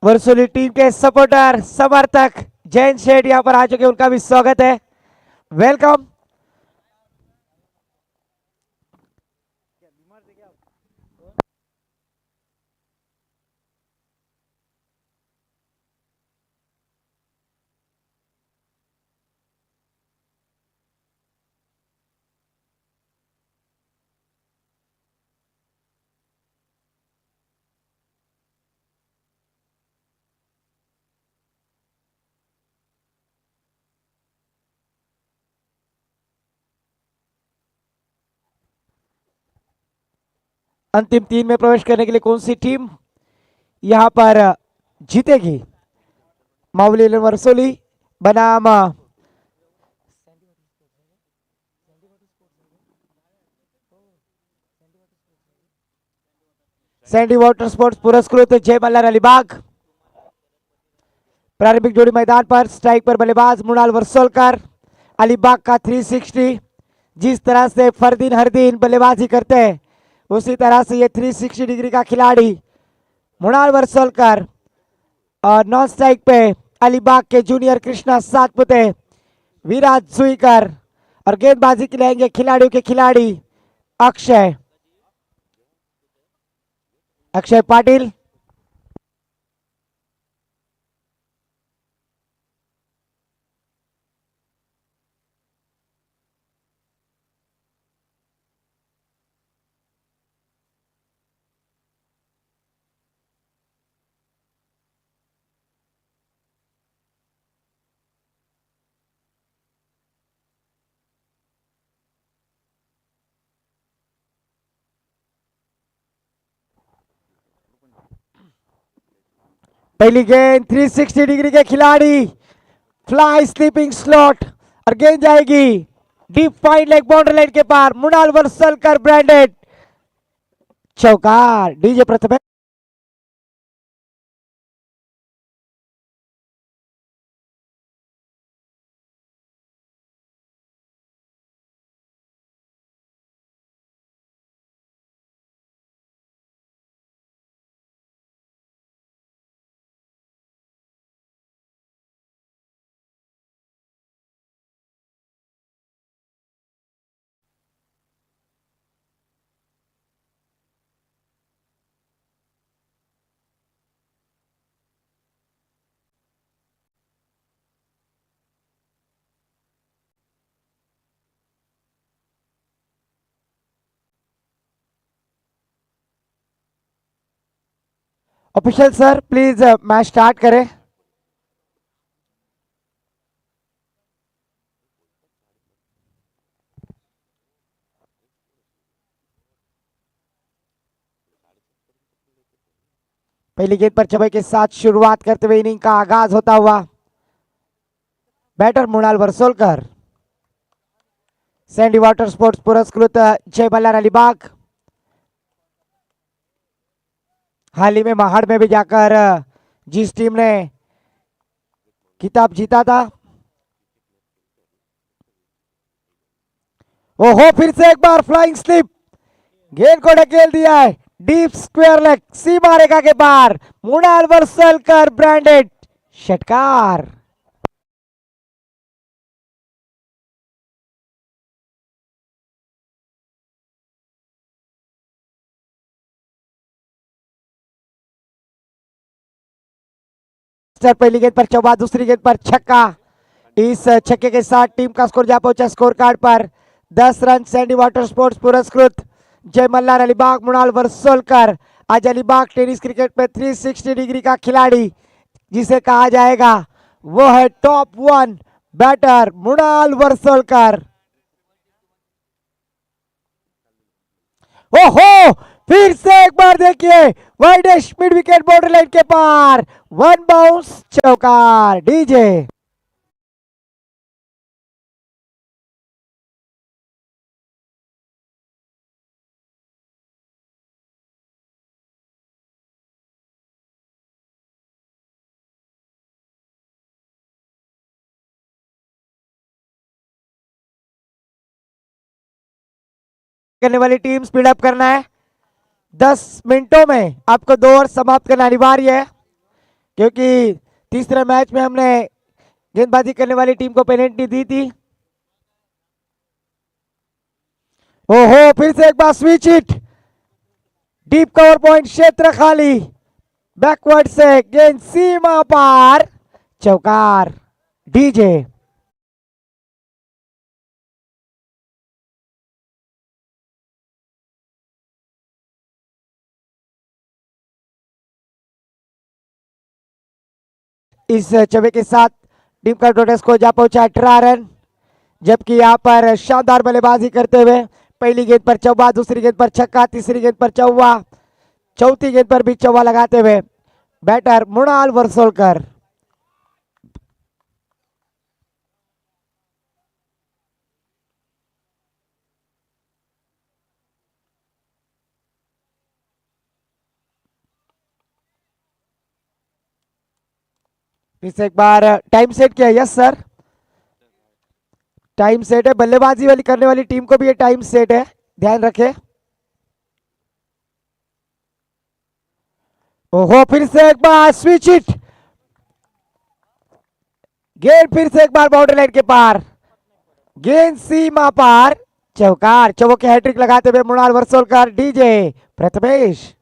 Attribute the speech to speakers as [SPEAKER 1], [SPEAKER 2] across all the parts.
[SPEAKER 1] Varsoli team के supporter समर्थक जैन शेठ यहाँ पर आ चुके, उनका भी स्वागत है। वेलकम। अंतिम 3 में प्रवेश करने के लिए कौन सी टीम यहां पर जीतेगी? मावली वर्सोली बनाम सैंडी वाटर स्पोर्ट्स पुरस्कृत जय मल्हार अलीबाग। प्रारंभिक जोड़ी मैदान पर स्ट्राइक पर बल्लेबाज मृणाल वर्सोलकर। अलीबाग का 360, जिस तरह से फरदीन हर दिन बल्लेबाजी करते हैं उसी तरह से ये 360 डिग्री का खिलाड़ी मृणाल वर्सोलकर। और नॉन स्ट्राइक पे अलीबाग के जूनियर कृष्णा सातपुते, विराज सुईकर। और गेंदबाजी के लिए खिलाड़ियों के खिलाड़ी अक्षय पाटिल। पहली गेंद 360 डिग्री के खिलाड़ी फ्लाई स्लीपिंग स्लॉट और गेंद जाएगी deep fine leg boundary line के पार। मृणाल वर्सोलकर ब्रांडेड चौकार। DJ Pratham official sir please match start करें। पहली गेंद पर छबे के साथ शुरुआत करते हुए इनिंग का आगाज होता हुआ batter Mrinal Varsolkar. Sandy water sports पुरस्कृत जय मल्हार अलीबाग। हाल ही में महाड़ में भी जाकर जिस टीम ने खिताब जीता था, ओहो फिर से एक बार फ्लाइंग स्लिप, गेंद को ढकेल दिया है डीप स्क्वायर लेग सीमा रेखा के पार। मृणाल वर्सोलकर ब्रांडेड षटकार। पहली गेंद पर चौबा, दूसरी गेंद पर छक्का। इस छक्के के साथ टीम का स्कोर जा पहुंचा स्कोर कार्ड पर 10 रन। सैंडी वाटर स्पोर्ट्स पुरस्कृत जय मल्हार अलीबाग मृणाल वर्सोलकर। आज अलीबाग टेनिस क्रिकेट में 360 डिग्री का खिलाड़ी जिसे कहा जाएगा वो है टॉप 1 बैटर मृणाल वर्सोलकर। ओहो फिर से एक बार देखिए widest mid wicket boundary line के पार, वन बाउंस चौकार। डीजे करने वाली टीम स्पीड अप करना है। 10 मिनटों में आपको 2 ओवर समाप्त करना अनिवार्य है क्योंकि तीसरे मैच में हमने गेंदबाजी करने वाली टीम को पेनल्टी दी थी। ओहो, फिर से एक बार switch hit, deep cover point, क्षेत्र खाली, बैकवर्ड से गेंद सीमा पार, चौकार, डीजे। इस चौके के साथ टीम का टोटल स्कोर जा पहुंचा 18 रन, जबकि यहाँ पर शानदार बल्लेबाजी करते हुए पहली गेंद पर चौवा, दूसरी गेंद पर छक्का, तीसरी गेंद पर चौवा, चौथी गेंद पर भी चौवा लगाते हुए बैटर मृणाल वर्सोलकर। फिर से एक बार टाइम सेट किया, यस सर, टाइम सेट है। बल्लेबाजी वाली करने वाली टीम को भी ये टाइम सेट है, ध्यान रखें। ओहो, फिर से एक बार स्विच हिट, गेंद फिर से एक बार बाउंड्री लाइन के पार, गेंद सीमा पार, चौकार, चौके हैट्रिक लगाते हुए मृणाल वर्सोलकर, डीजे प्रथमेश।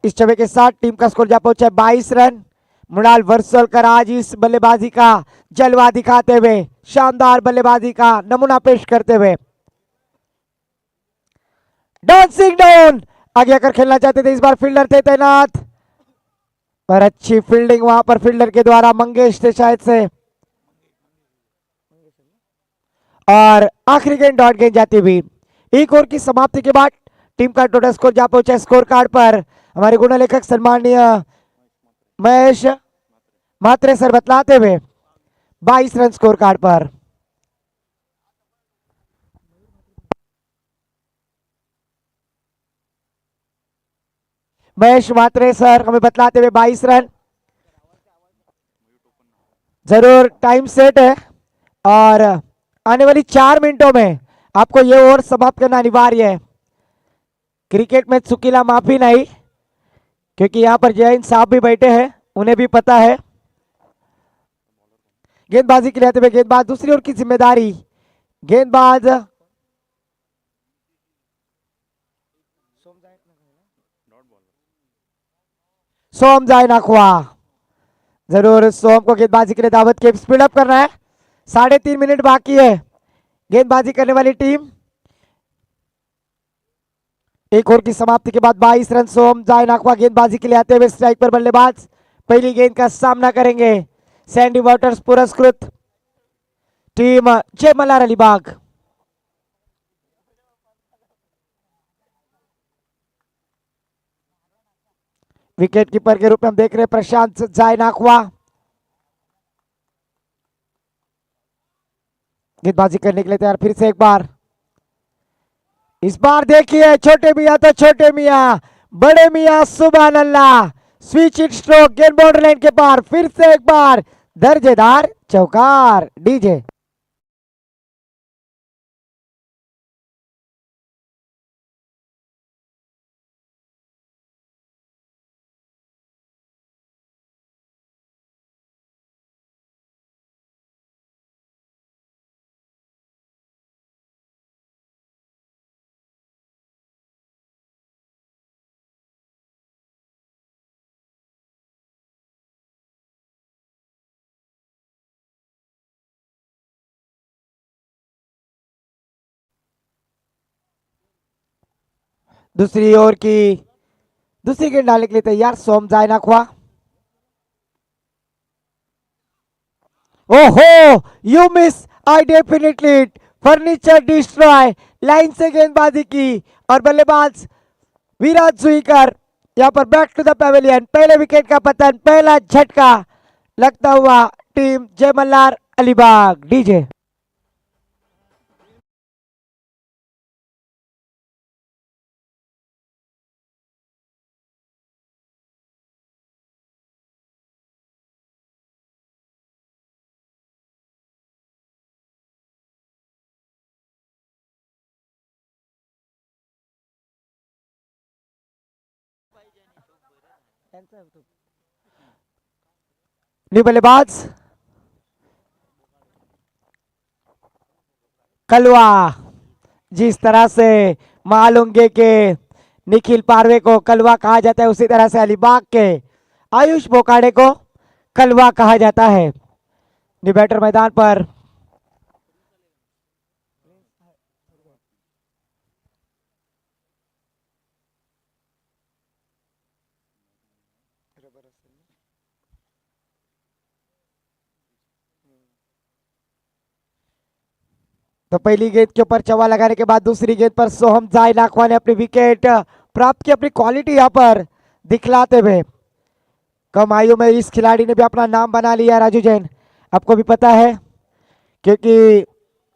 [SPEAKER 1] इस छवि के साथ टीम का स्कोर जा पहुंचा 22 रन। मृणाल वर्सोलकर आज इस बल्लेबाजी का जलवा दिखाते हुए, शानदार बल्लेबाजी का नमूना पेश करते हुए डांसिंग डाउन आगे आकर खेलना चाहते थे। इस बार फील्डर थे तैनात, पर अच्छी फील्डिंग वहां पर फील्डर के द्वारा, मंगेश थे शायद से, और आखिरी गेंद डॉट गेंद जाती हुई। एक ओवर की समाप्ति के बाद टीम का टोटल स्कोर जा पहुंचा स्कोर कार्ड पर हमारे गुणलेखक सम्माननीय महेश मात्रे सर बतलाते हुए 22 रन स्कोर कार्ड पर। महेश मात्रे सर हमें बतलाते हुए 22 रन। जरूर टाइम सेट है और आने वाली 4 मिनटों में आपको ये ओवर समाप्त करना अनिवार्य है। क्रिकेट में चुकीला माफी नहीं, क्योंकि यहां पर जय हिंद साहब भी बैठे हैं, उन्हें भी पता है। गेंदबाजी के लिए आते हुए गेंदबाज, दूसरी ओर की जिम्मेदारी गेंदबाज सोम जाए नाखवा। जरूर सोम को गेंदबाजी के लिए दावत के स्पीड अप करना है। 3.5 मिनट बाकी है। गेंदबाजी करने वाली टीम, एक ओवर की समाप्ति के बाद 22 रन। सोम जाए नाखवा गेंदबाजी के लिए आते हुए स्ट्राइक पर बल्लेबाज, पहली गेंद का सामना करेंगे सैंडी वाटर्स पुरस्कृत team Jai Malhar Alibag. Wicket keeper के रूप में हम देख रहे हैं प्रशांत जाए नाखवा। गेंदबाजी करने के लिए तैयार, फिर से एक बार। इस बार देखिए छोटे मियां तो छोटे मियां, बड़े मियां सुभान अल्लाह, स्विच हिट स्ट्रोक, गेंद बाउंड्री लाइन के पार, फिर से एक बार दर्जेदार चौकार, डीजे। दूसरी ओर की दूसरी गेंद डालने के लिए तैयार सोम जाए नाखवा। ओहो, you miss, I definitely it, furniture destroy, line से गेंदबाजी की और बल्लेबाज विराट सुईकर यहां पर बैक टू द पेविलियन। पहले विकेट का पतन, पहला झटका लगता हुआ team Jai Malhar Alibag, DJ. New बल्लेबाज कलवा। जिस तरह से मालूंगे के निखिल पारवे को कलवा कहा जाता है, उसी तरह से अलीबाग के आयुष बोकाडे को कलवा कहा जाता है। न्यू बैटर मैदान पर। तो पहली गेंद के ऊपर चौवा लगाने के बाद दूसरी गेंद पर सोहम जाय नाखवा ने अपनी विकेट प्राप्त की, अपनी क्वालिटी यहां पर दिखलाते हुए। कम आयु में इस खिलाड़ी ने भी अपना नाम बना लिया राजू जैन, आपको भी पता है, क्योंकि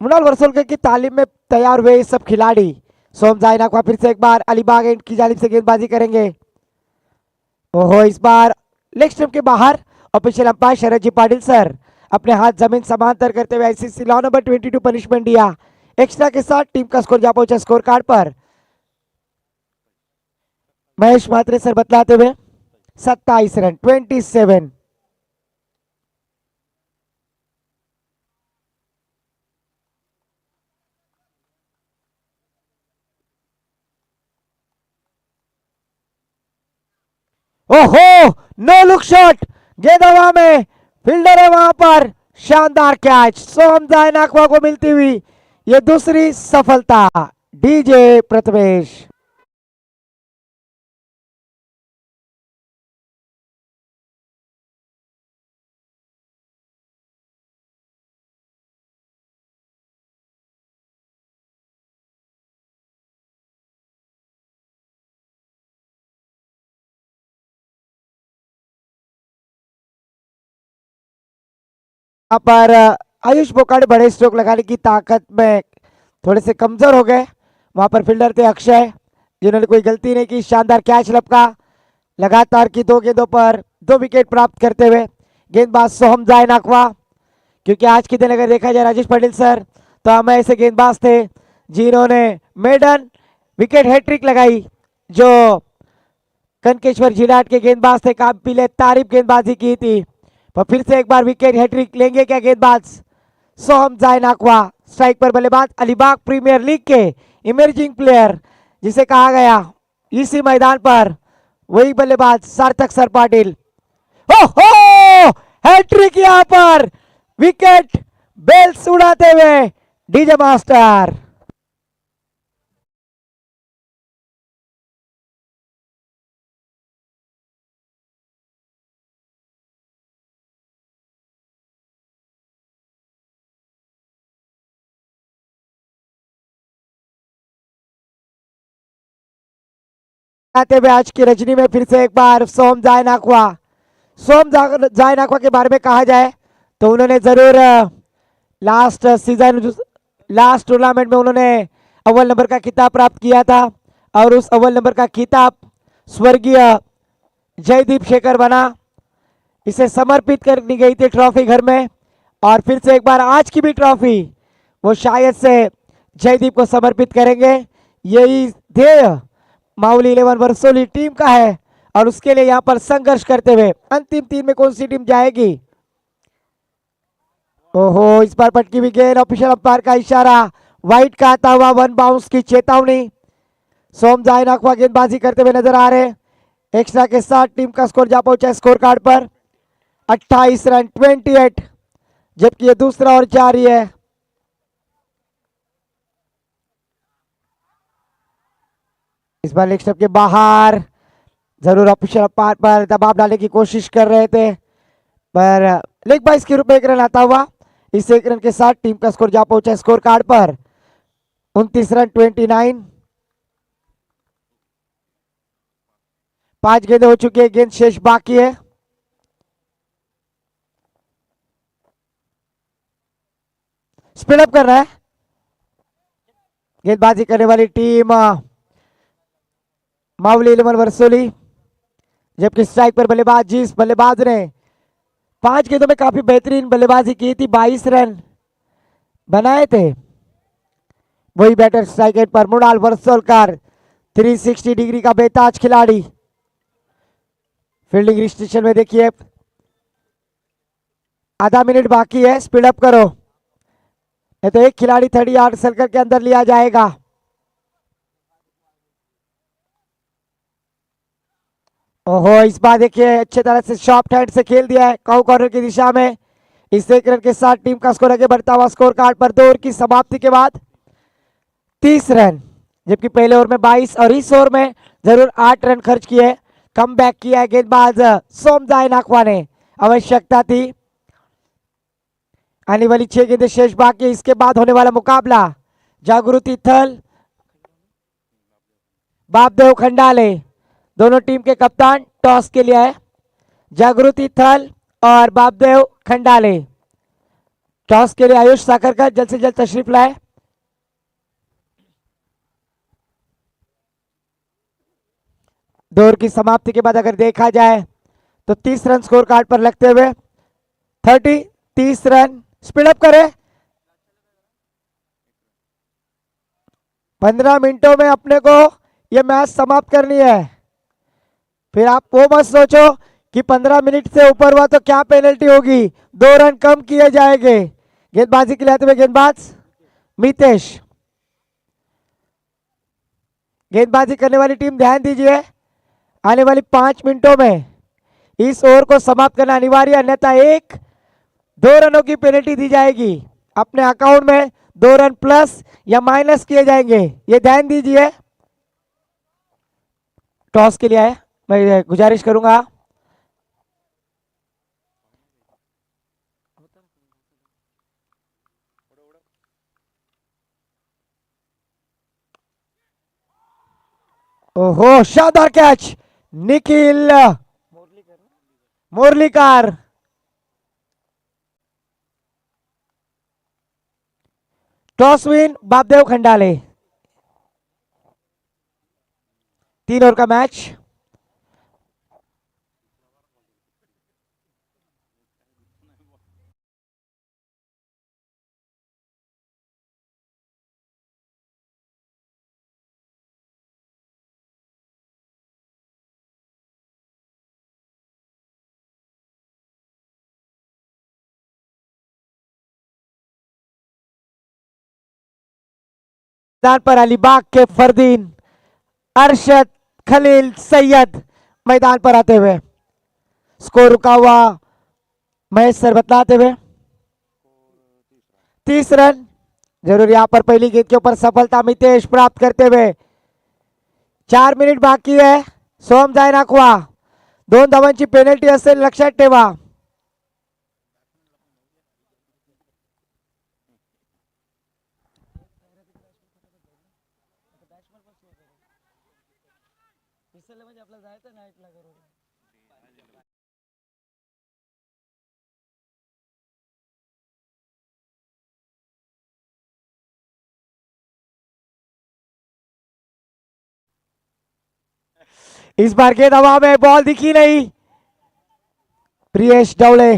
[SPEAKER 1] मुनाल वर्सोलकर की तालीम में तैयार हुए ये सब खिलाड़ी। सोहम जाय नाखवा फिर से एक बार अलीबाग एंड की जानिब से गेंदबाजी करेंगे। ओहो, इस बार लेग स्टंप के बाहर। ऑफिशियल अंपायर शरद जी पाटिल सर अपने हाथ जमीन समांतर करते हुए आईसीसी लॉ नंबर 22 पनिशमेंट दिया। एक्स्ट्रा के साथ टीम का स्कोर जा पहुंचा स्कोर कार्ड पर। महेश मात्रे सर बतलाते हुए 27 रन 27। ओहो, नो लुक शॉट, गेंद हवा में, फील्डर है वहां पर। शानदार कैच सोहम जाय नाखवा को मिलती हुई ये दूसरी सफलता। डीजे प्रथमेश। यहाँ पर आयुष बोकाडे बड़े स्ट्रोक लगाने की ताकत में थोड़े से कमजोर हो गए। वहां पर फील्डर थे अक्षय, जिन्होंने कोई गलती नहीं की। शानदार कैच लपका। लगातार की 2 गेंदों पर 2 विकेट प्राप्त करते हुए गेंदबाज सोहम जाय नाखवा। क्योंकि आज के दिन अगर देखा जाए राजेश पाटिल सर, तो हम ऐसे गेंदबाज थे जिन्होंने मेडन विकेट हैट्रिक लगाई, जो कनकेश्वर जिलाट के गेंदबाज थे, काबिल तारीफ गेंदबाजी की थी। तो फिर से एक बार विकेट हैट्रिक लेंगे क्या गेंदबाज सोहम जाय नाखवा। स्ट्राइक पर बल्लेबाज अलीबाग प्रीमियर लीग के इमर्जिंग प्लेयर, जिसे कहा गया इसी मैदान पर वही बल्लेबाज सार्थक सर पाटिल। ओहो, हैट्रिक यहां पर, विकेट बेल्स उड़ाते हुए डीजे मास्टर। आते हुए आज की रजनी में फिर से एक बार सोहम जाय नाखवा। सोहम जाय नाखवा के बारे में कहा जाए तो उन्होंने जरूर लास्ट सीजन, लास्ट टूर्नामेंट में उन्होंने अव्वल नंबर का खिताब प्राप्त किया था, और उस अव्वल नंबर का खिताब स्वर्गीय जयदीप शेखर बना। इसे समर्पित करनी गई थी ट्रॉफी घर में, और फिर से एक बार आज की भी ट्रॉफी वो शायद से जयदीप को समर्पित करेंगे। यही ध्येय माउली 11 वर्सोली टीम का है, और उसके लिए यहां पर संघर्ष करते हुए अंतिम 3 में कौन सी टीम जाएगी। ओहो, इस बार पटकी भी गेंद, ऑफिशियल अंपायर का इशारा, वाइट का आता हुआ 1 बाउंस की चेतावनी। सोहम जाय नाखवा गेंदबाजी करते हुए नजर आ रहे। एक्स्ट्रा के साथ टीम का स्कोर जा पहुंचा स्कोर कार्ड पर 28 रन 28, जबकि ये दूसरा और जारी है। इस बार लेग स्टंप के बाहर, जरूर ऑफिशियल अंपायर पर दबाव डालने की कोशिश कर रहे थे, पर लेग बाइस के रूप में 1 रन आता हुआ। इस 1 रन के साथ टीम का स्कोर जा पहुंचा स्कोर कार्ड पर 29 रन 29। 5 गेंदें हो चुकी है, गेंद शेष बाकी है। स्पीड अप कर रहा है गेंदबाजी करने वाली टीम माउली 11 वर्सोली, जबकि स्ट्राइक पर बल्लेबाज, जिस बल्लेबाज ने 5 गेंदों में काफी बेहतरीन बल्लेबाजी की थी, 22 रन बनाए थे, वही बैटर स्ट्राइक एंड पर मृणाल वर्सोलकर, 360 डिग्री का बेताज खिलाड़ी। फील्डिंग रिस्ट्रिक्शन में देखिए, आधा मिनट बाकी है, स्पीड अप करो, नहीं तो एक खिलाड़ी 30 यार्ड सर्कल के अंदर लिया जाएगा। ओहो, इस बार देखिए अच्छे तरह से शॉर्ट हैंड से खेल दिया है काउ कॉर्नर की दिशा में। इस एक रन के साथ टीम का स्कोर आगे बढ़ता हुआ स्कोर कार्ड पर 2 ओवर की समाप्ति के बाद 30 रन, जबकि पहले ओवर में 22 और इस ओवर में जरूर 8 रन खर्च किए। कम बैक किया है गेंदबाज सोमदाय नाकवा ने, आवश्यकता थी। आने वाली 6 गेंदें शेष बाकी, इसके बाद होने वाला मुकाबला जागृति थल बापदेव खंडाले, दोनों टीम के कप्तान टॉस के लिए है। जागृति थल और बापदेव खंडाले, टॉस के लिए आयुष साकरकर जल्द से जल्द तशरीफ लाए। दौर की समाप्ति के बाद अगर देखा जाए तो 30 रन स्कोर कार्ड पर लगते हुए 30 रन, स्पीड अप करें। 15 मिनटों में अपने को यह मैच समाप्त करनी है। फिर आप वो मत सोचो कि 15 मिनट से ऊपर हुआ तो क्या पेनल्टी होगी, 2 रन कम किए जाएंगे। गेंदबाजी के लिए आते हुए गेंदबाज मितेश, गेंदबाजी करने वाली टीम ध्यान दीजिए, आने वाली 5 मिनटों में इस ओवर को समाप्त करना अनिवार्य, अन्यथा 1-2 रनों की पेनल्टी दी जाएगी। अपने अकाउंट में 2 रन प्लस या माइनस किए जाएंगे, ये ध्यान दीजिए। टॉस के लिए है, मैं गुजारिश करूंगा ओहो, शानदार catch Nikhil Muralikar. Toss win Bapdev Khandale. 3 over का मैच। मैदान पर अलीबाग के फरदीन अरशद खलील सैयद मैदान पर आते हुए, स्कोर रुका हुआ महेश सर बतलाते हुए 30 रन, जरूर यहां पर पहली गेंद के ऊपर सफलता मितेश प्राप्त करते हुए 4 मिनिट बाकी है। सोमदाय नाकवा 2 धावांची पेनल्टी असेल, लक्षात ठेवा। इस बार गेंद हवा में, बॉल दिखी नहीं। प्रियेश डवले,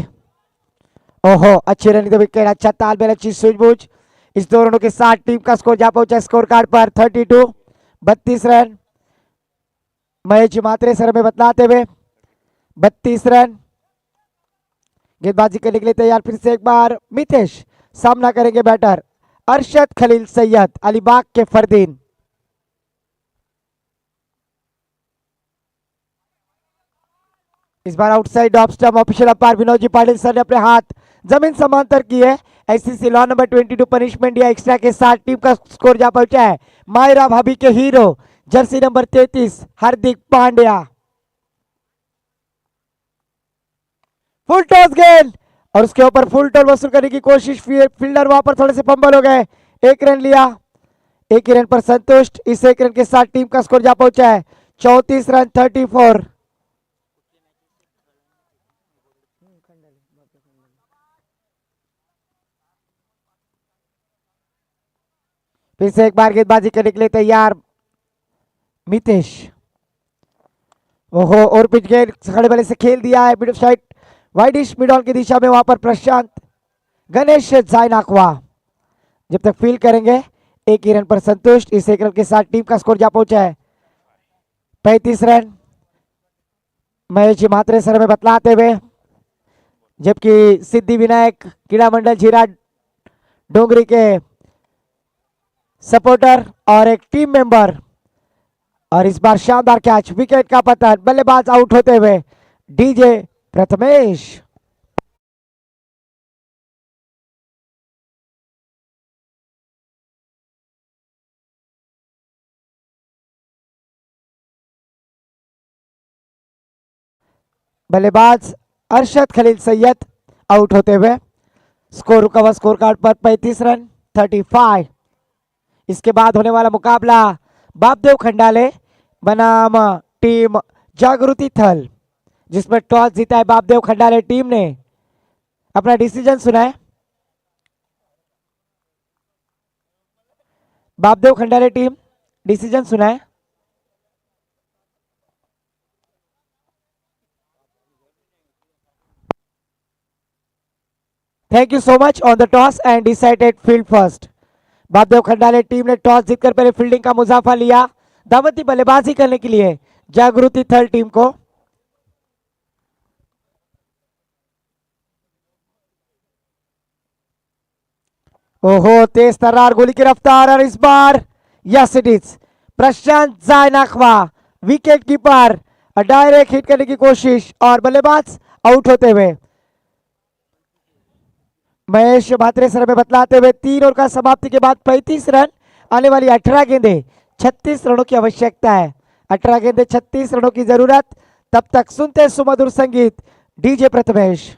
[SPEAKER 1] ओहो अच्छी रनिंग द विकेट, अच्छा तालमेल, अच्छी सूझबूझ। इस 2 रनों के साथ टीम का स्कोर जा पहुंचा स्कोर कार्ड पर 32 रन। महेश मात्रे सर में बतलाते हुए 32 रन। गेंदबाजी करने के लिए तैयार, फिर से एक बार मितेश, सामना करेंगे बैटर अरशद खलील सैयद अलीबाग के फरदीन। इस बार outside off stump, official umpire Vinod ji Patil sir ने अपने हाथ जमीन समांतर किए। आईसीसी लॉ नंबर 22 पनिशमेंट या एक्स्ट्रा के साथ टीम का स्कोर जा पहुंचा है मायरा भाभी के hero jersey number 33 Hardik Pandya. Full toss गेंद और उसके ऊपर फुल टॉस वसूल करने की कोशिश, फील्डर वहां पर थोड़े से फंबल हो गए। 1 रन लिया, 1 रन पर संतुष्ट। इस 1 रन के साथ टीम का स्कोर जा पहुंचा है 34 रन 34। फिर से एक बार गेंदबाजी करने के लिए तैयार मितेश, ओहो और पिच गेंद खड़े बल्ले से खेल दिया है mid side widish mid on की दिशा में, वहां पर प्रशांत गणेश जायनाकवा जब तक फील्ड करेंगे 1 रन पर संतुष्ट। इस 1 रन के साथ टीम का स्कोर जा पहुंचा है 35 रन। महेश जी मात्रे सर में बतलाते हुए, जबकि सिद्धि विनायक क्रीड़ा मंडल झीरा डोंगरी के सपोर्टर और एक टीम मेंबर। और इस बार शानदार कैच, विकेट का पतन, बल्लेबाज आउट होते हुए डीजे प्रथमेश। बल्लेबाज अरशद खलील सैयद आउट होते हुए। स्कोर रुका हुआ स्कोर कार्ड पर 35 रन 35। इसके बाद होने वाला मुकाबला बापदेव खंडाले बनाम टीम जागृति थल, जिसमें टॉस जीता है बापदेव खंडाले टीम ने। अपना डिसीजन सुनाए। बापदेव खंडाले टीम डिसीजन सुनाए। Thank you so much. On the toss and decided field first. Bapdev Khandale team ने टॉस जीतकर पहले फील्डिंग का मुजाफा लिया, दावती बल्लेबाजी करने के लिए जागृति थल टीम को। ओहो, तेज तर्रार गोली की रफ्तार, और इस बार yes it is Prashant Jainakhwa wicket keeper, direct hit करने की कोशिश और बल्लेबाज आउट होते हुए। महेश भात्रे सर में बतलाते हुए 3 ओवर का समाप्ति के बाद 35 रन, आने वाली 18 गेंदे 36 रनों की आवश्यकता है। 18 गेंदे 36 रनों की जरूरत। तब तक सुनते सुमधुर संगीत डीजे प्रथमेश।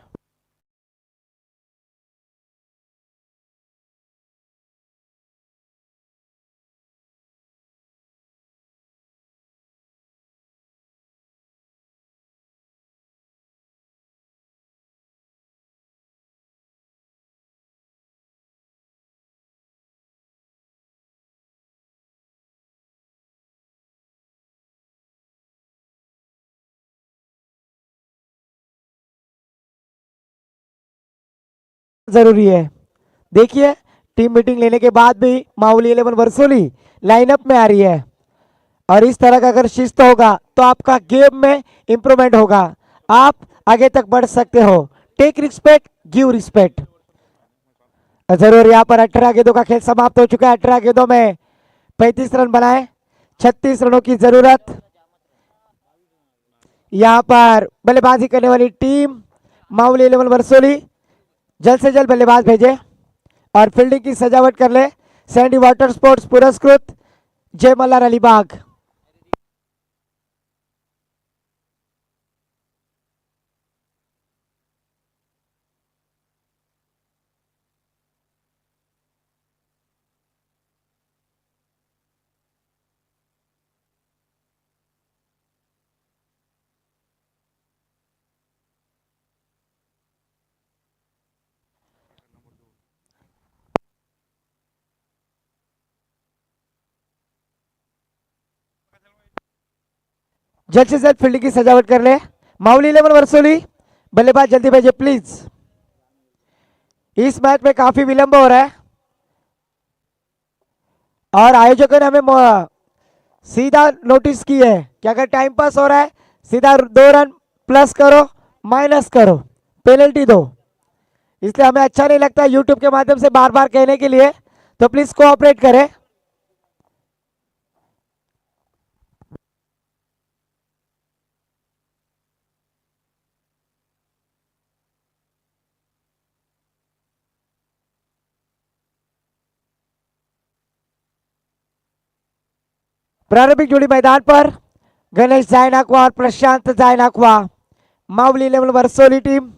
[SPEAKER 1] जरूरी है। देखिए, टीम मीटिंग लेने के बाद भी माउली 11 वर्सोली लाइनअप में आ रही है, और इस तरह का अगर शिस्त होगा तो आपका गेम में इंप्रूवमेंट होगा, आप आगे तक बढ़ सकते हो। Take respect, give respect. जरूर। यहाँ पर 18 गेंदों का खेल समाप्त हो चुका है। 18 गेंदों में 35 रन बनाए, 36 रनों की जरूरत। यहाँ पर बल्लेबाजी करने वाली टीम माउली 11 वर्सोली जल्द से जल्द बल्लेबाज भेजे और फील्डिंग की सजावट कर ले। सैंडी वाटर स्पोर्ट्स पुरस्कृत जय मल्हार अलीबाग। जल्द से जल्द फील्डिंग की सजावट कर ले। माउली 11 वर्सोली बल्लेबाज जल्दी भेजे प्लीज। इस मैच में काफी विलंब हो रहा है और आयोजकों ने हमें सीधा नोटिस की है कि अगर टाइम पास हो रहा है सीधा 2 रन प्लस करो, माइनस करो, पेनल्टी दो। इसलिए हमें अच्छा नहीं लगता यूट्यूब के माध्यम से बार बार कहने के लिए, तो प्लीज कोऑपरेट करें। प्रारंभिक जोड़ी मैदान पर गणेश जायनाकवा और प्रशांत जायनाकवा। मावली 11 वर्सोली टीम।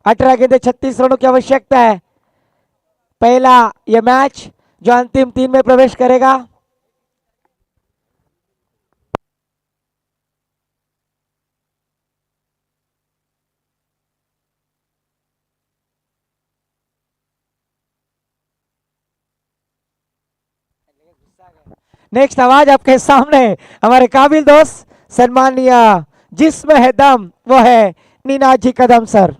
[SPEAKER 1] 18 गेंदे 36 रनों की आवश्यकता है। पहला यह मैच जो अंतिम 3 में प्रवेश करेगा। नेक्स्ट आवाज आपके सामने हमारे काबिल दोस्त सम्मानीय जिसमें है दम वो है नीनाजी कदम सर।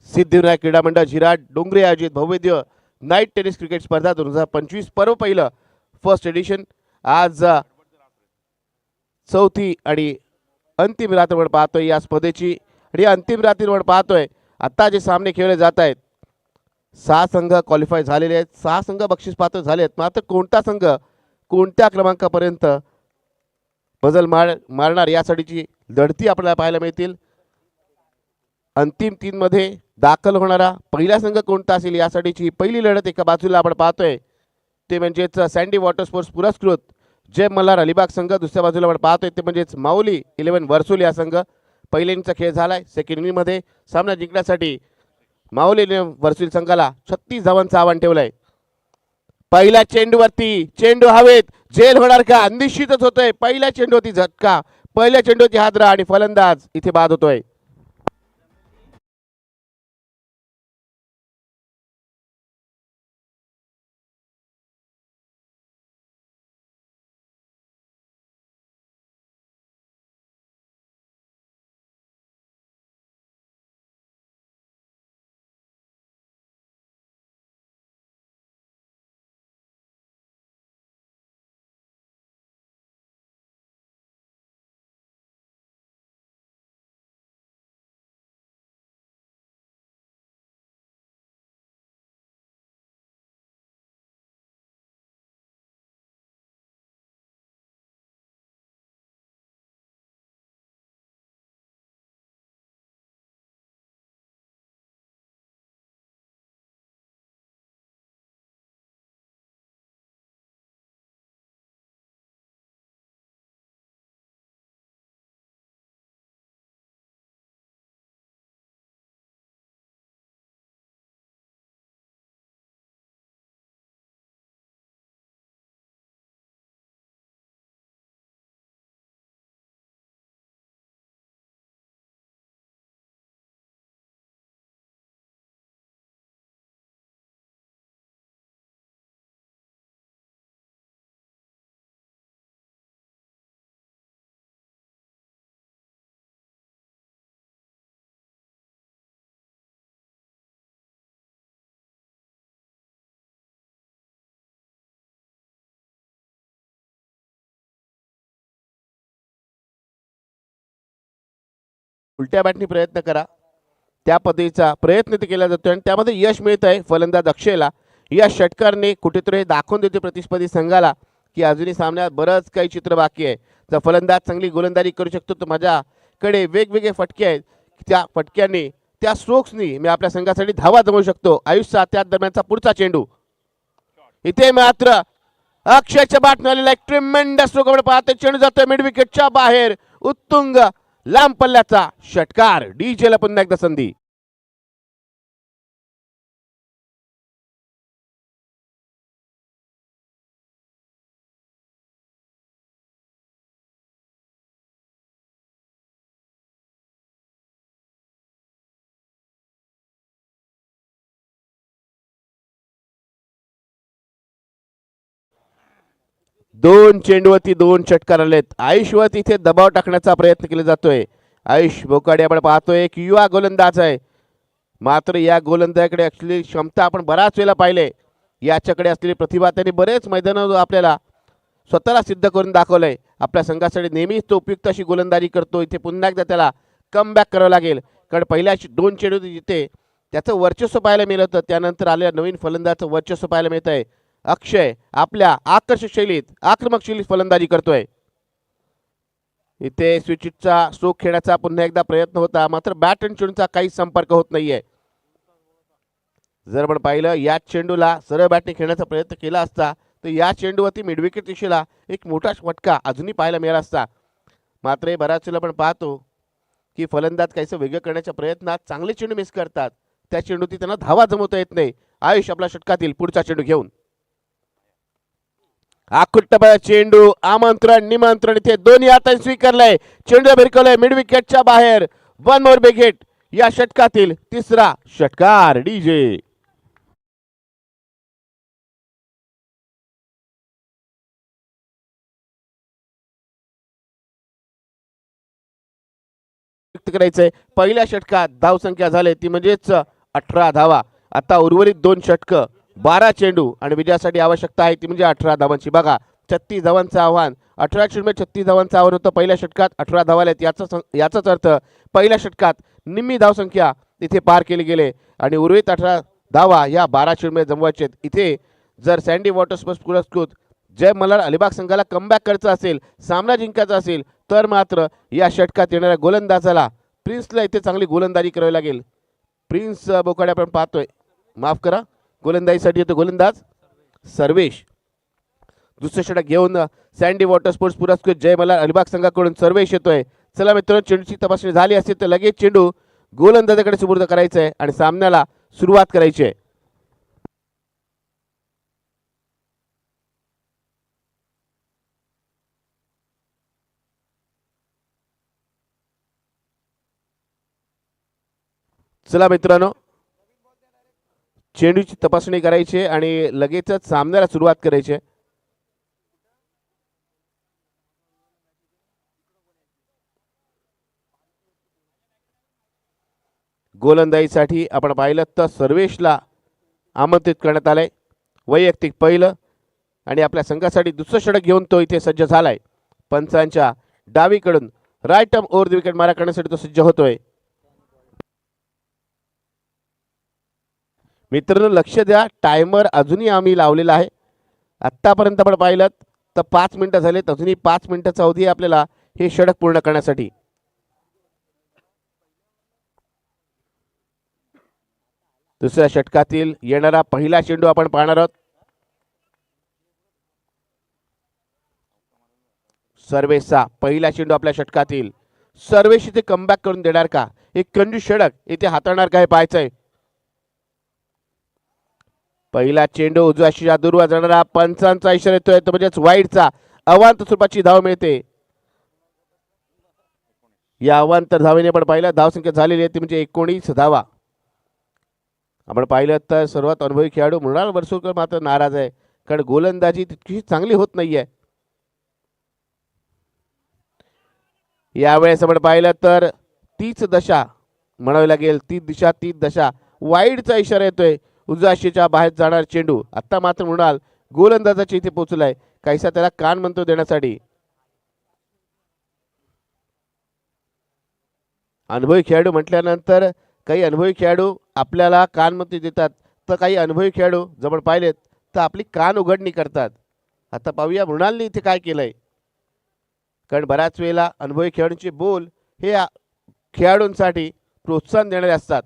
[SPEAKER 2] सिद्धिविनायक क्रीडा मंडळ झिराड डोंगरे आयोजित भव्यदिव्य नाईट टेनिस क्रिकेट स्पर्धा 2025 पर्व पहिलं फर्स्ट एडिशन आज चौथी आणि अंतिम रात्रभर पाहतोय या स्पर्धेची आणि अंतिम रात्रभर पाहतोय आता जे सामने खेळले जात आहेत 6 संघ क्वालिफाय झालेले आहेत 6 संघ बक्षीस पात्र झाले आहेत मात्र कोणता संघ कोणत्या क्रमांकापर्यंत बदल मारणार यासाठीची लढती आपल्याला पाहायला मिळतील अंतिम 3 मध्ये दाखल होणारा पहिला संघ कोणता असेल यासाठीची पहिली लढत एका बाजूला आपण पाहतोय ते म्हणजेच सँडी वॉटर स्पोर्ट्स पुरस्कृत जय मल्हार अलिबाग संघ दुसऱ्या बाजूला आपण पाहतोय ते म्हणजेच माऊली 11 वर्सोली हा संघ पहिल्या इनिंगचा खेळ झालाय सेकंड इनिंगमध्ये सामना जिंकण्यासाठी माऊली 11 वर्सोली संघाला 36 धावांचं आव्हान ठेवलंय पहिल्या चेंडूवरती चेंडू हवेत झेल होणार का निश्चितच होतोय पहिल्या चेंडूवरती झटका पहिल्या चेंडूवरती हादरा आणि फलंदाज इथे बाद होतोय उलट्या बॅटनी प्रयत्न करा त्या पद्धतीचा प्रयत्न ते केला जातो आणि त्यामध्ये यश मिळत आहे फलंदाज अक्षयला या षटकारने कुठेतरी दाखवून देते प्रतिस्पर्धी संघाला की अजूनही सामन्यात बरंच काही चित्र बाकी आहे जर फलंदाज चांगली गोलंदाजी करू शकतो तर माझ्याकडे वेगवेगळे फटके आहेत त्या फटक्यांनी त्या स्ट्रोक्सनी मी आपल्या संघासाठी धावा जमवू शकतो आयुष्यात त्या दरम्यानचा पुढचा चेंडू इथे मात्र अक्षयच्या बाट मिळालेला एक ट्रिमेंडस स्ट्रोक आपण पाहतो चेंडू जातोय मिड विकेटच्या बाहेर उत्तुंग लांब पल्ल्याचा षटकार डीजेला पुन्हा एकदा संधी दोन चेंडूवरती दोन षटकार आलेत आयुषवरती इथे दबाव टाकण्याचा प्रयत्न केला जातोय आयुष बोकाडे आपण पाहतोय की युवा गोलंदाज आहे मात्र या गोलंदाजाकडे असलेली क्षमता आपण बराच वेळेला पाहिले याच्याकडे असलेली प्रतिभा त्यांनी बरेच मैदानावर आपल्याला स्वतःला सिद्ध करून दाखवलंय आपल्या संघासाठी नेहमीच तो उपयुक्त अशी गोलंदाजी करतो इथे पुन्हा एकदा त्याला कम बॅक करावं लागेल कारण पहिल्या 2 चेंडू जिथे त्याचं वर्चस्व पाहायला मिळत होतं त्यानंतर आलेल्या नवीन फलंदाजाचं वर्चस्व पाहायला मिळत आहे अक्षय आपल्या आकर्षक शैलीत आक्रमक शैलीत फलंदाजी करतोय इथे स्विचचा स्ट्रोक खेळण्याचा पुन्हा एकदा प्रयत्न होता मात्र बॅट आणि चेंडूचा काहीच संपर्क होत नाहीये जर आपण पाहिलं या चेंडूला सरळ बॅटने खेळण्याचा प्रयत्न केला असता तर या चेंडूवरती मिडविकेट दिशेला एक मोठा फटका अजूनही पाहायला मिळाला असता मात्र बऱ्याच वेळेला आपण पाहतो की फलंदाज काहीसं वेगळं करण्याच्या प्रयत्नात चांगले चेंडू मिस करतात त्या चेंडूती त्यांना धावा जमवता येत नाही आयुष आपल्या षटकातील पुढचा चेंडू घेऊन आकुट्टपा चेंडू आमंत्रण निमंत्रण इथे दोन्ही हातांनी स्वीकारलंय चेंडू भिरकवलंय मिड विकेटच्या बाहेर 1 मोर विकेट या षटकातील तिसरा षटकार डीजे व्यक्त करायचंय. पहिल्या षटकात धावसंख्या झाली ती म्हणजेच 18 धावा. आता उर्वरित 2 षटकं 12 चेंडू आणि विजयासाठी आवश्यकता आहे ती म्हणजे 18 धावांची. बघा 36 धावांचं आव्हान, 18 चेंडूमध्ये 36 धावांचं आव्हान होतं. पहिल्या षटकात 18 धावा आल्यात. याचाच अर्थ पहिल्या षटकात निम्मी धावसंख्या इथे पार केली गेले आणि उर्वरित 18 धावा या 12 चेंडूमध्ये जमवायचे. इथे जर सँडी वॉटर स्पोर्ट्स पुरस्कृत जय मल्हार अलिबाग संघाला कमबॅक करायचं असेल, सामना जिंकायचा असेल तर मात्र या षटकात येणाऱ्या गोलंदाजाला प्रिन्सला इथे चांगली गोलंदाजी करावी लागेल. प्रिन्स बोकाडे आपण पाहतोय, माफ करा, गोलंदाजीसाठी येतो गोलंदाज सर्वेश. दुसरे षटक घेऊन सँडी वॉटर स्पोर्ट्स पुरस्कृत जय मल्हार अलिबाग संघाकडून सर्वेश येतोय. चला मित्रांनो, चेंडूची तपासणी झाली असेल तर लगेच चेंडू गोलंदाजाकडे सुपूर्द करायचा आहे आणि सामन्याला सुरुवात करायची आहे. चला मित्रांनो, चेंडूची तपासणी करायची आणि लगेचच सामन्याला सुरुवात करायची. गोलंदाजीसाठी आपण पाहिलं तर सर्वेशला आमंत्रित करण्यात आलंय. वैयक्तिक पहिलं आणि आपल्या संघासाठी दुसरं षटक घेऊन तो इथे सज्ज झालाय. पंचांच्या डावीकडून right arm over the wicket मारा करण्यासाठी तो सज्ज होतोय. मित्रांनो लक्ष द्या, टायमर अजूनही आम्ही लावलेला आहे. आत्तापर्यंत आपण पाहिलं तर 5 मिनिटं झालेत, अजूनही 5 मिनिटाचा अवधी आहे आपल्याला हे षटक पूर्ण करण्यासाठी. दुसऱ्या षटकातील येणारा पहिला चेंडू आपण पाहणार आहोत. सर्वेशचा पहिला चेंडू आपल्या षटकातील. सर्वेश इथे कमबॅक करून देणार का, एक कंजूस षटक इथे हाताळणार का हे पाहायचंय. पहिला चेंडू उजव्या दूरवर जाणारा, पंचांचा इशारा येतोय तो म्हणजेच वाईडचा. अवांतर स्वरूपाची धाव मिळते. या अवांतर धावेने आपण पाहिलं धावसंख्या झालेली आहे ती म्हणजे 19 धावा. आपण पाहिलं तर सर्वात अनुभवी खेळाडू मृणाल वर्सोलकर मात्र नाराज आहे, कारण गोलंदाजी तितकी चांगली होत नाहीये. यावेळेस आपण पाहिलं तर तीच दशा म्हणावी लागेल, तीच दशा वाईडचा इशारा येतोय. उजव्या बाहेर जाणार चेंडू. आता मात्र मृणाल गोलंदाजाच्या इथे पोहोचलाय, काहीसा त्याला कान म्हणतो देण्यासाठी. अनुभवी खेळाडू म्हटल्यानंतर काही अनुभवी खेळाडू आपल्याला कानमंत्री देतात, तर काही अनुभवी खेळाडू जवळ पाहिलेत तर आपली कान उघडणी करतात. आता पाहूया मृणालने इथे काय केलंय, कारण बऱ्याच वेळेला अनुभवी खेळाडूंचे बोल हे खेळाडूंसाठी प्रोत्साहन देणारे असतात.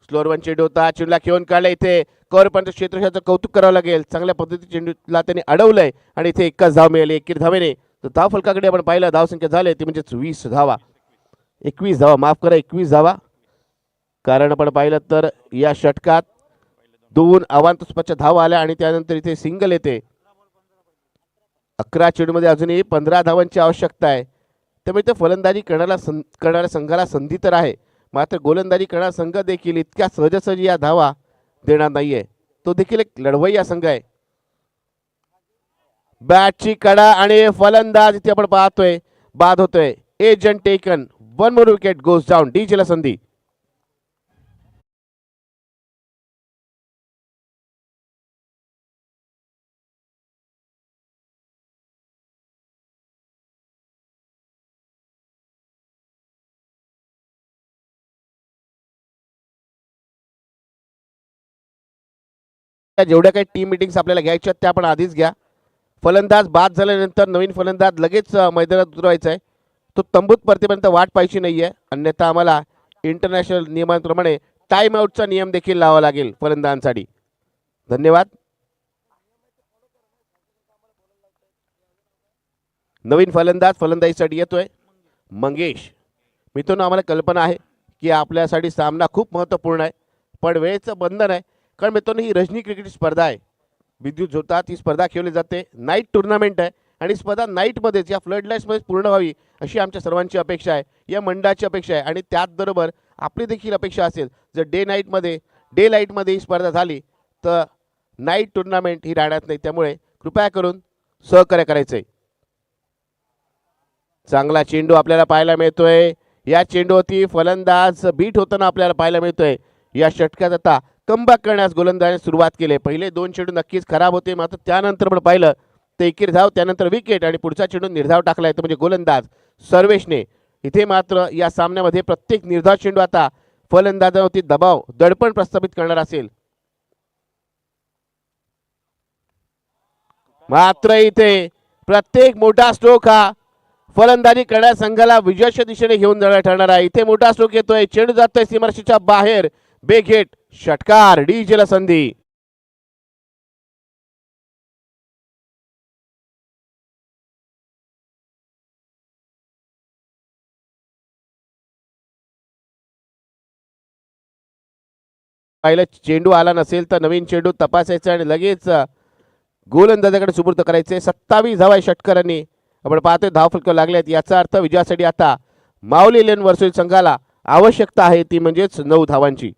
[SPEAKER 2] स्लोअर वन चेंडू होता, चेंडूला खेळून काढला. इथे कौरपंत क्षेत्रक्षाचं कौतुक करावं लागेल, चांगल्या पद्धतीने चेंडूला त्यांनी अडवलंय आणि इथे एकच धाव मिळाली 21 धावेने. तर धाव फलकाकडे आपण पाहिलं, धावसंख्या झाली ती म्हणजे 20 धावा, 21 धावा, माफ करा 21 धावा. कारण आपण पाहिलं तर या षटकात 2 अवांतर धावा आल्या आणि त्यानंतर इथे सिंगल येते. 11 चेंडूमध्ये अजूनही 15 धावांची आवश्यकता आहे. त्यामुळे इथे फलंदाजी करणाऱ्या संघाला संधी तर आहे, मात्र गोलंदाजी करणारा संघ देखील इतक्या सहजासहजी या धावा देणार नाहीये. तो देखील एक लढवय्या संघ आहे. बॅटची कडा आणि फलंदाज इथे आपण पाहतोय बाद होतोय. Agent taken, 1 more wicket goes down. डीजेला संधी. जेवढ्या काही टीम मीटिंग्स आपल्याला घ्यायच्या त्या आपण आधीच घ्या. फलंदाज बाद झाल्यानंतर नवीन फलंदाज लगेच मैदानात उतरवायचा आहे. तो तंबूत परतेपर्यंत वाट पाहायची नाहीये, अन्यथा आम्हाला इंटरनॅशनल नियमांप्रमाणे टाइम आउटचा नियम देखील लावावा लागेल फलंदाजांसाठी. धन्यवाद. नवीन फलंदाज फलंदाजीसाठी येतोय मंगेश. मित्रांनो, आम्हाला कल्पना आहे की आपल्यासाठी सामना खूप महत्त्वपूर्ण आहे, पण वेळेचं बंधन आहे. कारण मित्रांनो, ही रजनी क्रिकेट स्पर्धा आहे, विद्युत झोतात ही स्पर्धा खेळली जाते. नाईट टुर्नामेंट आहे आणि स्पर्धा नाईटमध्येच या फ्लड लाईट्समध्येच पूर्ण व्हावी अशी आमच्या सर्वांची अपेक्षा आहे, या मंडळाची अपेक्षा आहे आणि त्याचबरोबर आपली देखील अपेक्षा असेल. जर डे लाईटमध्ये ही स्पर्धा झाली तर नाईट टुर्नामेंट ही राहणार नाही. त्यामुळे कृपया करून सहकार्य करायचं आहे. चांगला चेंडू आपल्याला पाहायला मिळतोय. या चेंडूवरती फलंदाज बीट होताना आपल्याला पाहायला मिळतोय. या षटकात आता कमबॅक करण्यास गोलंदाजाने सुरुवात केली. पहिले 2 चेंडू नक्कीच खराब होते, मात्र त्यानंतर पण पाहिलं तर एकेरी धाव, त्यानंतर विकेट आणि पुढचा चेंडू निर्धाव टाकलाय तो म्हणजे गोलंदाज सर्वेशने. इथे मात्र या सामन्यामध्ये प्रत्येक निर्धाव चेंडू आता फलंदाजावरती दबाव दडपण प्रस्थापित करणार असेल. मात्र इथे प्रत्येक मोठा स्ट्रोक हा फलंदाजी करणाऱ्या संघाला विजयाच्या दिशेने घेऊन जाणार ठरणार आहे. इथे मोठा स्ट्रोक येतोय, चेंडू जातोय सीमारेषेच्या बाहेर, बेघेट षटकार, डीजेला संधी. पाहिलं चेंडू आला नसेल तर नवीन चेंडू तपासायचा आणि लगेच गोलंदाजाकडे सुपूर्द करायचे. 27 धावा षटकारांनी आपण पाहतोय धावफलक लागलेत. याचा अर्थ विजयासाठी आता माऊली लेन वर्सोली संघाला आवश्यकता आहे ती म्हणजेच 9 धावांची.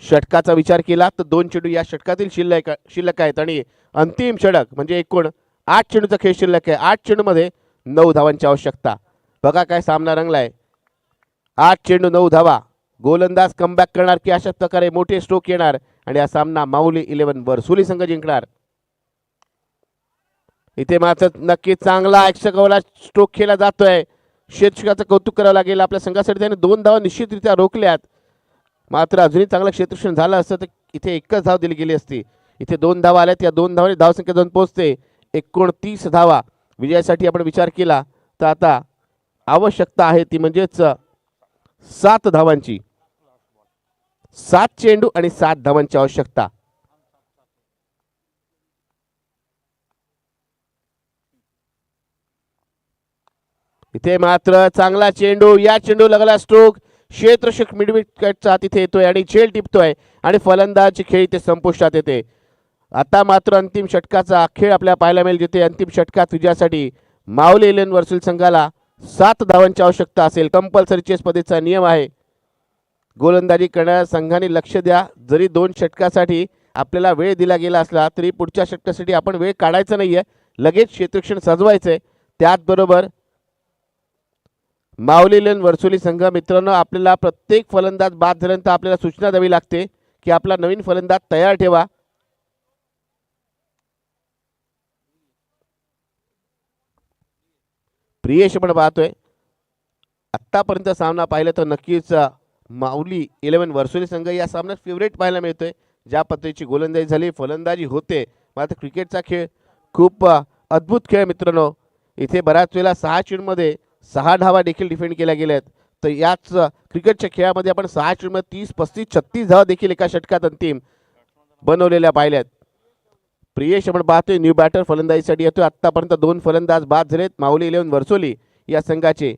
[SPEAKER 2] षटकाचा विचार केला तर 2 चेंडू या षटकातील शिल्लक आहेत आणि अंतिम षटक म्हणजे एकूण 8 चेंडूचा खेळ शिल्लक आहे. 8 चेंडूमध्ये 9 धावांची आवश्यकता. बघा काय सामना रंगलाय. 8 चेंडू 9 धावा. गोलंदाज कमबॅक करणार की अशाच प्रकारे मोठे स्ट्रोक येणार आणि हा सामना माऊली 11 वर्सोली संघ जिंकणार. इथे मात्र नक्की चांगला एक्सकवला स्ट्रोक केला जातोय. क्षेत्ररक्षकाचं कौतुक करावं लागेल. आपल्या संघासाठी त्याने 2 धावा निश्चितरित्या रोखल्यात. मात्र अजूनही चांगलं क्षेत्ररक्षण झालं असतं तर इथे एकच धाव दिली गेली असती. इथे 2 धावा आल्यात. या 2 धावांनी धावसंख्या 2 पोहोचते. 29 धावा विजयासाठी आपण विचार केला तर आता आवश्यकता आहे ती म्हणजेच 7 धावांची. 7 चेंडू आणि 7 धावांची आवश्यकता. इथे मात्र चांगला चेंडू, या चेंडू लागला स्ट्रोक, क्षेत्ररक्षक मिडविकेटचा तिथे येतोय आणि झेल टिपतोय आणि फलंदाजी खेळ इथे संपुष्टात येते. आता मात्र अंतिम षटकाचा खेळ आपल्याला पाहायला मिळेल जिथे अंतिम षटकात विजयासाठी माऊली 11 वर्सोली संघाला 7 धावांची आवश्यकता असेल. कंपल्सरी चेस पद्धतीचा नियम आहे. गोलंदाजी करणाऱ्या संघाने लक्ष द्या. जरी 2 षटकासाठी आपल्याला वेळ दिला गेला असला तरी पुढच्या षटकासाठी आपण वेळ काढायचा नाहीये, लगेच क्षेत्ररक्षण सजवायचंय. त्याचबरोबर माऊली 11 वर्सोली संघ मित्रांनो, आपल्याला प्रत्येक फलंदाज बाद झाल्यानंतर आपल्याला सूचना द्यावी लागते की आपला नवीन फलंदाज तयार ठेवा. प्रियेश आपण पाहतोय आतापर्यंत सामना पाहिला तर नक्कीच माऊली 11 वर्सोली संघ या सामन्यात फेवरेट पाहायला मिळतोय. ज्या पद्धतीची गोलंदाजी झाली, फलंदाजी होते, मात्र क्रिकेटचा खेळ खूप अद्भुत खेळ मित्रांनो. इथे बऱ्याच वेळेला 6 चेंडूमध्ये 6 धावा देखील डिफेंड केल्या गेल्यात. तर याच क्रिकेटच्या खेळामध्ये आपण 6 चेंडूमध्ये 30, 35, 36 धावा देखील एका षटकात अंतिम बनवलेल्या पाहिल्यात. प्रियेश आपण पाहतोय न्यू बॅटर फलंदाजीसाठी येतोय. आत्तापर्यंत 2 फलंदाज बाद झालेत माऊली 11 वर्सोली या संघाचे.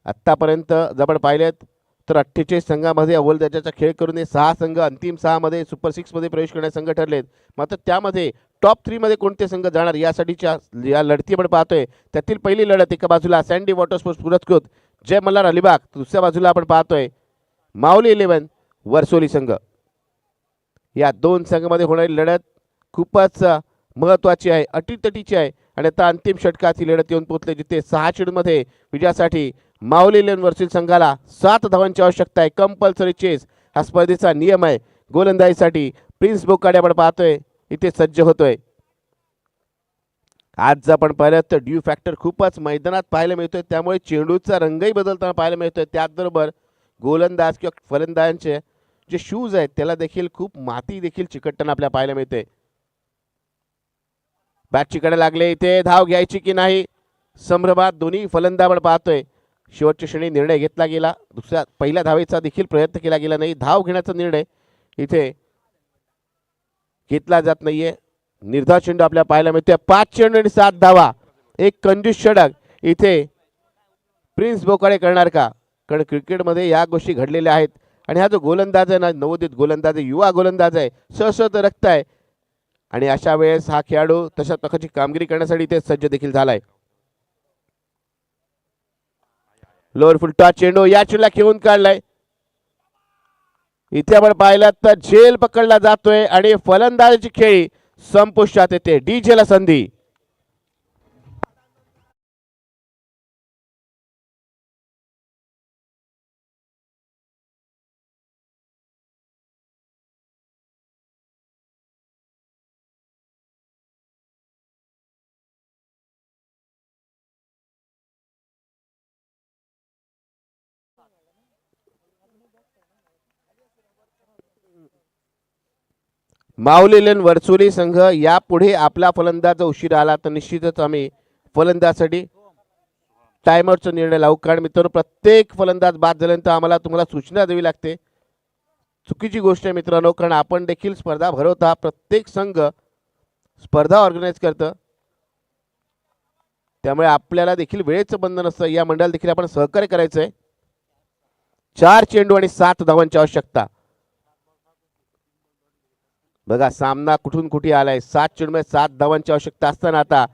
[SPEAKER 2] आत्तापर्यंत जर आपण पाहिलेत तर 48 संघामध्ये अव्वल दर्जाचा खेळ करून 6 संघ अंतिम 6 मध्ये सुपर 6 मध्ये प्रवेश करणारे संघ ठरलेत. मात्र त्यामध्ये टॉप 3 मध्ये कोणते संघ जाणार यासाठीच्या या लढती आपण पाहतोय. त्यातील पहिली लढत एका बाजूला सँडी वॉटर स्पोर्ट्स पुरस्कृत जय मल्हार अलिबाग, दुसऱ्या बाजूला आपण पाहतोय माऊली 11 वर्सोली संघ. या 2 संघामध्ये होणारी लढत खूपच महत्त्वाची आहे, अटीतटीची आहे आणि आता अंतिम षटकात ही लढत येऊन पोहोचली जिथे 6 चेंडूमध्ये विजयासाठी माऊली 11 वर्सोली संघाला 7 धावांची आवश्यकता आहे. कंपल्सरी चेस हा स्पर्धेचा नियम आहे. गोलंदाजीसाठी प्रिन्स बोकाडे आपण पाहतोय इथे सज्ज होतोय. आज आपण पाहिलं तर ड्यू फॅक्टर खूपच मैदानात पाहायला मिळतोय, त्यामुळे चेंडूचा रंगही बदलताना पाहायला मिळतोय. त्याचबरोबर गोलंदाज किंवा फलंदाजांचे जे शूज आहेत त्याला देखील खूप माती देखील चिकटताना आपल्याला पाहायला मिळते. बॅट चिकटायला लागले. इथे धाव घ्यायची की नाही संभ्रमात दोन्ही फलंदाज आपण पाहतोय. शेवटच्या क्षणी निर्णय घेतला गेला. पहिल्या धावेचा देखील प्रयत्न केला गेला नाही. धाव घेण्याचा निर्णय इथे घेतला जात नाहीये. निर्धाव चेंडू आपल्याला पाहायला मिळतोय. 5 चेंडू आणि 7 धावा, एक कंजूस षटक इथे प्रिन्स बोकाडे करणार का? कारण क्रिकेटमध्ये या गोष्टी घडलेल्या आहेत आणि हा जो गोलंदाज आहे ना, नवोदित गोलंदाज आहे, युवा गोलंदाज आहे, सशक्त रक्त आहे आणि अशा वेळेस हा खेळाडू तशा प्रकारची कामगिरी करण्यासाठी इथे सज्ज देखील झालाय. लोअर फुल टॉस चेंडू या चेंडूला खेळून काढलाय. इथे आपण पाहिलं तर झेल पकडला जातोय आणि फलंदाजीची खेळी संपुष्टात येते. डीजेला संधी. माऊलीलन वर्सोली संघ यापुढे आपला फलंदाज उशीर आला तर निश्चितच आम्ही फलंदाजासाठी टायमरचा निर्णय लावू. कारण मित्रांनो प्रत्येक फलंदाज बाद झाल्यानंतर आम्हाला तुम्हाला सूचना द्यावी लागते. चुकीची गोष्ट आहे मित्रांनो, कारण आपण देखील स्पर्धा भरवता, प्रत्येक संघ स्पर्धा ऑर्गनाईज करतं, त्यामुळे आपल्याला देखील वेळेचं बंधन असतं. या मंडळाला देखील आपण सहकार्य करायचं आहे. 4 चेंडू आणि 7 धावांची आवश्यकता. बघा सामना कुठून कुठे आलाय. 7 चेंडूमध्ये 7 धावांची आवश्यकता असताना आता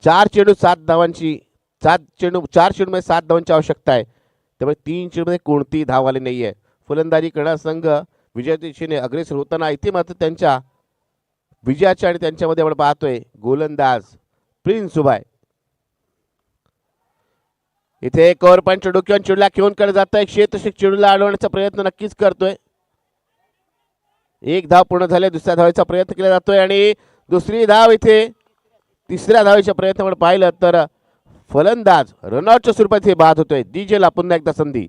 [SPEAKER 2] 4 चेंडू 7 धावांची 4 चेंडूमध्ये 7 धावांची आवश्यकता आहे. त्यामुळे 3 चेंडूमध्ये कोणतीही धाव आली नाहीये. फलंदाजी करणारा संघ विजयाच्या दिशेने अग्रेसर होताना इथे मात्र त्यांच्या विजयाच्या आणि त्यांच्यामध्ये आपण पाहतोय गोलंदाज प्रिन्स उभाय. इथे एक ओव्हर पॉईंट चेंडू किंवा चेंडूला घेऊन कडे जात आहे. क्षेत्ररक्षक चेंडूला अडवण्याचा प्रयत्न नक्कीच करतोय. एक धाव पूर्ण झाले, दुसऱ्या धावेचा प्रयत्न केला जातोय आणि दुसरी धाव इथे तिसऱ्या धावेच्या प्रयत्नावर पाहिलं तर फलंदाज रनआउटच्या स्वरूपात हे बाद होतोय. डीजेला पुन्हा एकदा संधी.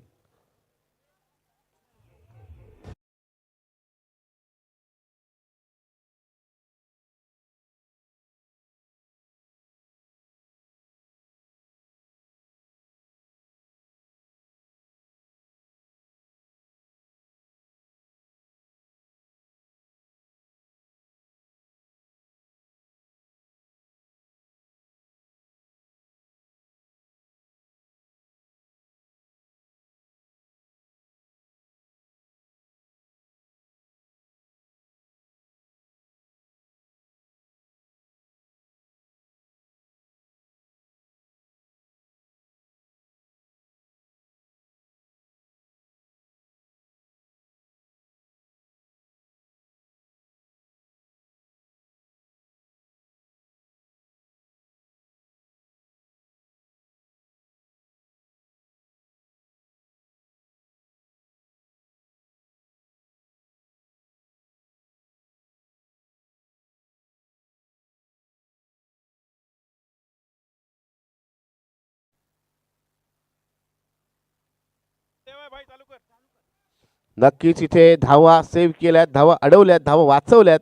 [SPEAKER 2] नक्कीच इथे धावा सेव्ह केल्यात, धावा अडवल्यात, धावा वाचवल्यात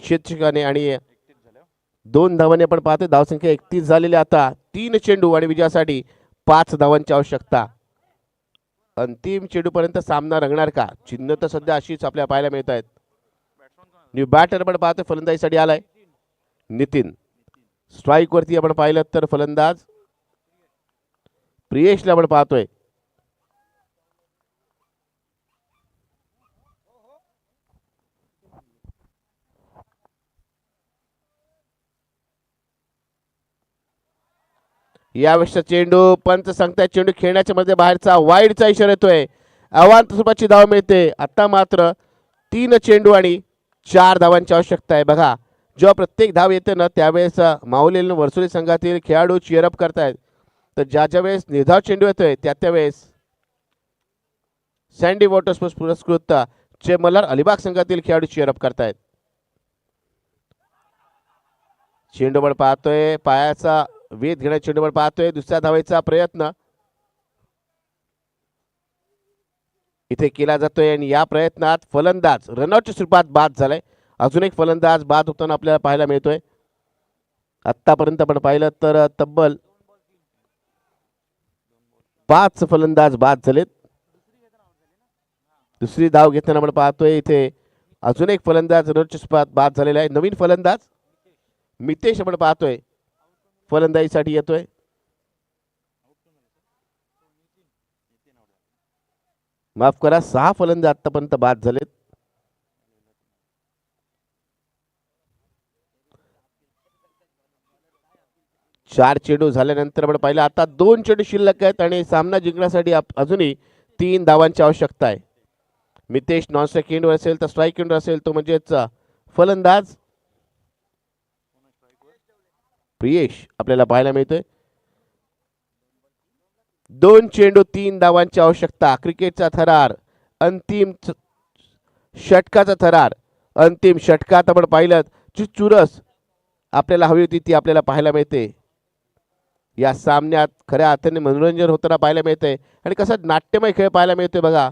[SPEAKER 2] क्षेत्ररक्षकाने आणि 2 धावांनी आपण पाहतोय. धावसंख्या 31 झालेली. आता 3 चेंडू आणि विजयासाठी 5 धावांची आवश्यकता. अंतिम चेंडूपर्यंत सामना रंगणार का? चिन्ह तर सध्या अशीच आपल्याला पाहायला मिळत आहेत. न्यू बॅटर आपण पाहतोय फलंदाजीसाठी आलाय नितीन. स्ट्राईक वरती आपण पाहिलं तर फलंदाज प्रियेशला आपण पाहतोय. यावेळेसचा चेंडू पंच सांगताय चेंडू खेळण्याच्या मध्ये बाहेरचा वाईडचा इशारा येतोय. अवांतर स्वरूपाची धाव मिळते. आता मात्र 3 चेंडू आणि 4 धावांची आवश्यकता आहे. बघा जेव्हा प्रत्येक धाव येते ना त्यावेळेस माऊली वर्सोली संघातील खेळाडू चीअरअप करतायत. तर ज्या वेळेस निर्धाव चेंडू येतोय त्यावेळेस सँडी वॉटर स्पोर्ट्स पुरस्कृत मल्हार अलिबाग संघातील खेळाडू चीअरअप करतायत. चेंडूवर पाहतोय पायाचा वेध घेण्या चेंडूवर पाहतोय. दुसऱ्या धावेचा प्रयत्न इथे केला जातोय आणि या प्रयत्नात फलंदाज रनआउटच्या स्वरूपात बाद झालाय. अजून एक फलंदाज बाद होताना आपल्याला पाहायला मिळतोय. आतापर्यंत आपण पाहिलं तर तब्बल 5 फलंदाज बाद झालेत. दुसरी धाव घेताना आपण पाहतोय इथे अजून एक फलंदाज रनआउटच्या स्वरूपात बाद झालेला आहे. नवीन फलंदाज मितेश आपण पाहतोय फलंदाजीसाठी येतोय. माफ करा 6 फलंदाज आतापर्यंत बाद झालेत. चार चेंडू झाल्यानंतर आपण पाहिलं आता 2 चेंडू शिल्लक आहेत आणि सामना जिंकण्यासाठी अजूनही 3 धावांची आवश्यकता आहे. मितेश नॉन स्ट्राईक एंडवर असेल तर स्ट्राईक एंडवर असेल तो म्हणजेच फलंदाज प्रियेश आपल्याला पाहायला मिळतोय. 2 चेंडू 3 धावांची आवश्यकता. क्रिकेटचा थरार अंतिम षटकाचा थरार. अंतिम षटकात आपण पाहिलं जी चुरस आपल्याला हवी होती ती आपल्याला पाहायला मिळते. या सामन्यात खऱ्या अर्थाने मनोरंजन होताना पाहायला मिळते आणि कसं नाट्यमय खेळ पाहायला मिळतोय. बघा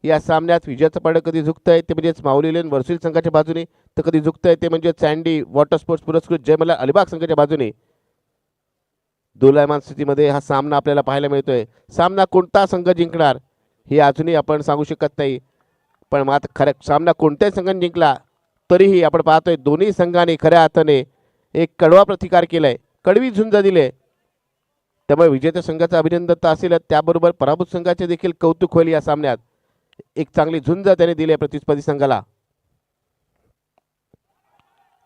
[SPEAKER 2] या सामन्यात विजयाचं पारडं कधी झुकतंय ते म्हणजेच माऊली लेन वर्सुली संघाच्या बाजूने, तर कधी झुकतंय ते म्हणजे सँडी वॉटर स्पोर्ट्स पुरस्कृत जयमला अलिबाग संघाच्या बाजूने. दोलायमान स्थितीमध्ये हा सामना आपल्याला पाहायला मिळतोय. सामना कोणता संघ जिंकणार हे अजूनही आपण सांगू शकत नाही, पण मात्र खरं सामना कोणत्याही संघाने जिंकला तरीही आपण पाहतोय दोन्ही संघांनी खऱ्या अर्थाने एक कडवा प्रतिकार केलाय, कडवी झुंज दिले. त्यामुळे विजेत्या संघाचं अभिनंदन तर असेलच, त्याबरोबर पराभूत संघाचे देखील कौतुक होईल. या सामन्यात एक चांगली झुंज त्याने दिली प्रतिस्पर्धी संघाला.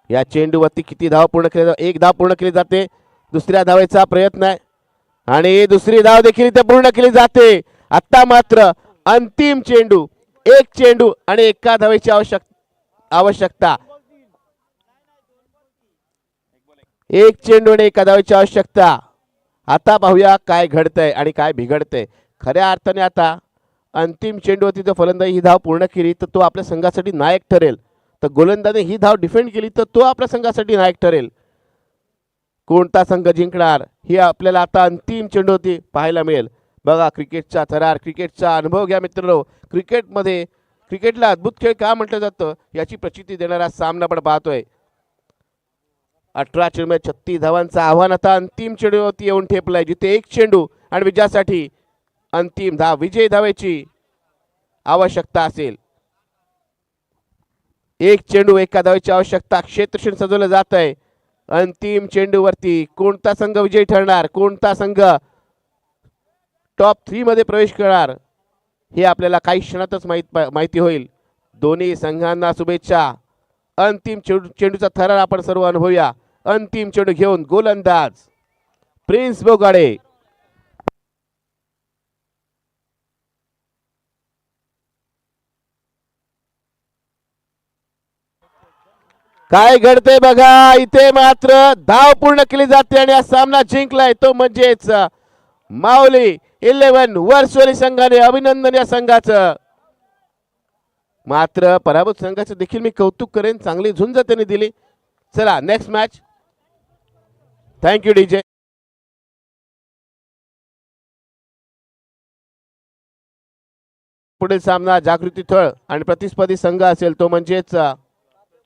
[SPEAKER 2] या चेंडूवरती किती धाव पूर्ण केली, एक धाव पूर्ण केली जाते. दुसऱ्या धावेचा प्रयत्न आहे आणि दुसरी धाव देखील इथे पूर्ण केली जाते. आता मात्र अंतिम चेंडू, एक चेंडू आणि एका धावेची आवश्यकता. एक चेंडू आणि एका धावेची आवश्यकता. आता पाहूया काय घडतंय आणि काय बिघडतंय. खऱ्या अर्थाने आता अंतिम चेंडूवरती जर फलंदाजी ही धाव पूर्ण केली तर तो आपल्या संघासाठी नायक ठरेल, तर गोलंदाजी ही धाव डिफेंड केली तर तो आपल्या संघासाठी नायक ठरेल. कोणता संघ जिंकणार ही आपल्याला आता अंतिम चेंडूवरती पाहायला मिळेल. बघा क्रिकेटचा थरार, क्रिकेटचा अनुभव घ्या मित्रांनो. क्रिकेटला अद्भुत खेळ का म्हटलं जातं याची प्रचिती देणारा सामना आपण पाहतोय. 18 चेंडू 36 धावांचं आव्हान आता अंतिम चेंडूवरती येऊन ठेपलंय, जिथे एक चेंडू आणि विजयासाठी अंतिम धाव, विजय धावेची आवश्यकता असेल. एक चेंडू एका धावेची आवश्यकता. क्षेत्रक्षण सजवलं जात आहे. अंतिम चेंडूवरती कोणता संघ विजयी ठरणार, कोणता संघ टॉप 3 मध्ये प्रवेश करणार हे आपल्याला काही क्षणातच माहिती होईल. दोन्ही संघांना शुभेच्छा. अंतिम चेंडूचा थरार आपण सर्व अनुभवूया. अंतिम चेंडू घेऊन गोलंदाज प्रिन्स बोगाडे. काय घडतंय बघा, इथे मात्र धाव पूर्ण केली जाते आणि हा सामना जिंकलाय तो म्हणजेच माऊली 11 वर्सोली संघाने. अभिनंदन या संघाचं. मात्र पराभूत संघाचं देखील मी कौतुक करेन, चांगली झुंज त्यांनी दिली. चला नेक्स्ट मॅच. Thank you DJ. पुढील सामना जागृती थळ आणि प्रतिस्पर्धी संघ असेल तो म्हणजेच